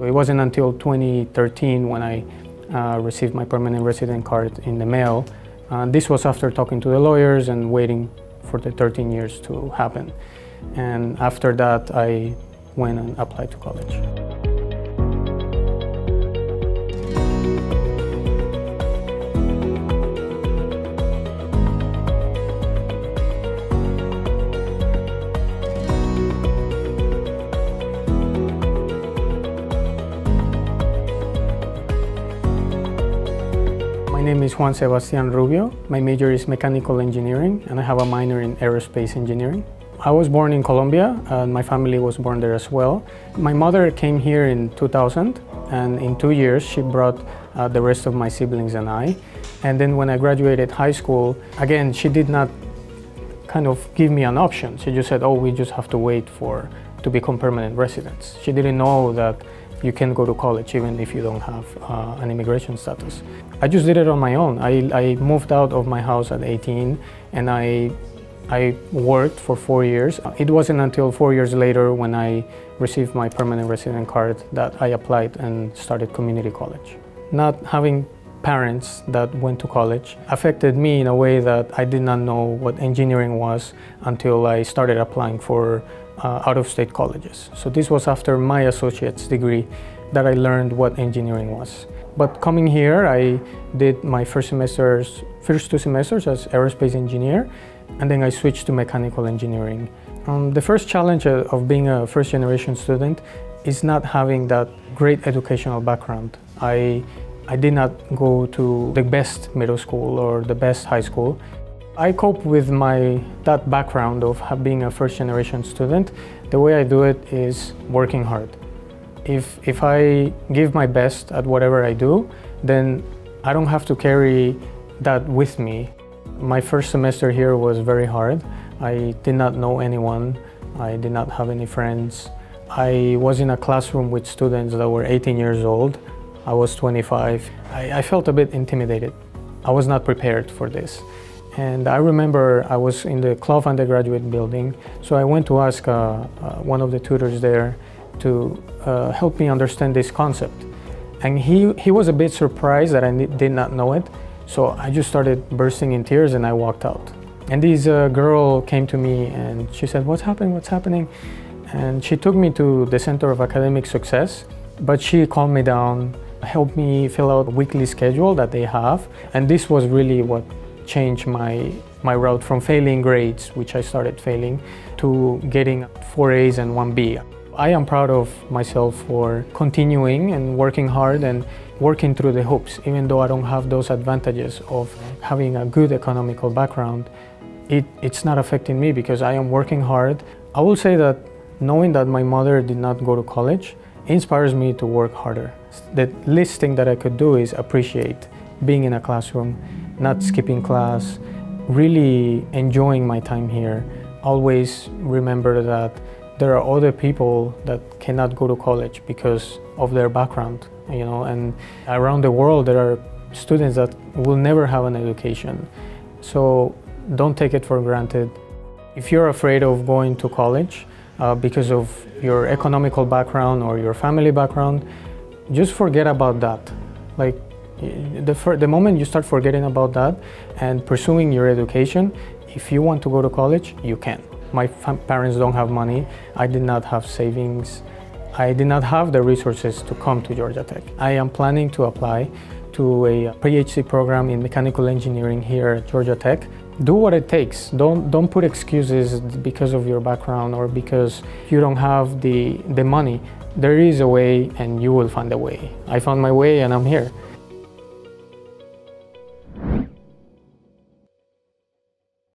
It wasn't until 2013 when I received my permanent resident card in the mail. This was after talking to the lawyers and waiting for the 13 years to happen. And after that, I went and applied to college. My name is Juan Sebastian Rubio. My major is mechanical engineering and I have a minor in aerospace engineering. I was born in Colombia and my family was born there as well. My mother came here in 2000 and in 2 years she brought the rest of my siblings and I. And then when I graduated high school, again, she did not kind of give me an option. She just said, oh, we just have to wait to become permanent residents. She didn't know that you can go to college even if you don't have an immigration status. I just did it on my own. I moved out of my house at 18 and I worked for 4 years. It wasn't until 4 years later when I received my permanent resident card that I applied and started community college. Not having parents that went to college affected me in a way that I did not know what engineering was until I started applying for out-of-state colleges. So this was after my associate's degree that I learned what engineering was. But coming here, I did my first 2 semesters as aerospace engineer, and then I switched to mechanical engineering. The first challenge of being a first-generation student is not having that great educational background. I did not go to the best middle school or the best high school. I cope with that background of being a first-generation student. The way I do it is working hard. If I give my best at whatever I do, then I don't have to carry that with me. My first semester here was very hard. I did not know anyone. I did not have any friends. I was in a classroom with students that were 18 years old. I was 25. I felt a bit intimidated. I was not prepared for this. And I remember I was in the Clough undergraduate building, so I went to ask one of the tutors there to help me understand this concept. And he was a bit surprised that I did not know it, so I just started bursting in tears and I walked out. And this girl came to me and she said, "What's happening? What's happening?" And she took me to the Center of Academic Success, but she calmed me down, helped me fill out a weekly schedule that they have, and this was really what changed my route from failing grades, which I started failing, to getting 4 A's and 1 B. I am proud of myself for continuing and working hard and working through the hoops. Even though I don't have those advantages of having a good economical background, it's not affecting me because I am working hard. I will say that knowing that my mother did not go to college inspires me to work harder. The least thing that I could do is appreciate being in a classroom, not skipping class, really enjoying my time here. Always remember that there are other people that cannot go to college because of their background, you know, and around the world there are students that will never have an education. So don't take it for granted. If you're afraid of going to college because of your economical background or your family background, just forget about that. Like, the moment you start forgetting about that and pursuing your education, if you want to go to college, you can. My parents don't have money. I did not have savings. I did not have the resources to come to Georgia Tech. I am planning to apply to a PhD program in mechanical engineering here at Georgia Tech. Do what it takes. Don't put excuses because of your background or because you don't have the money. There is a way and you will find a way. I found my way and I'm here.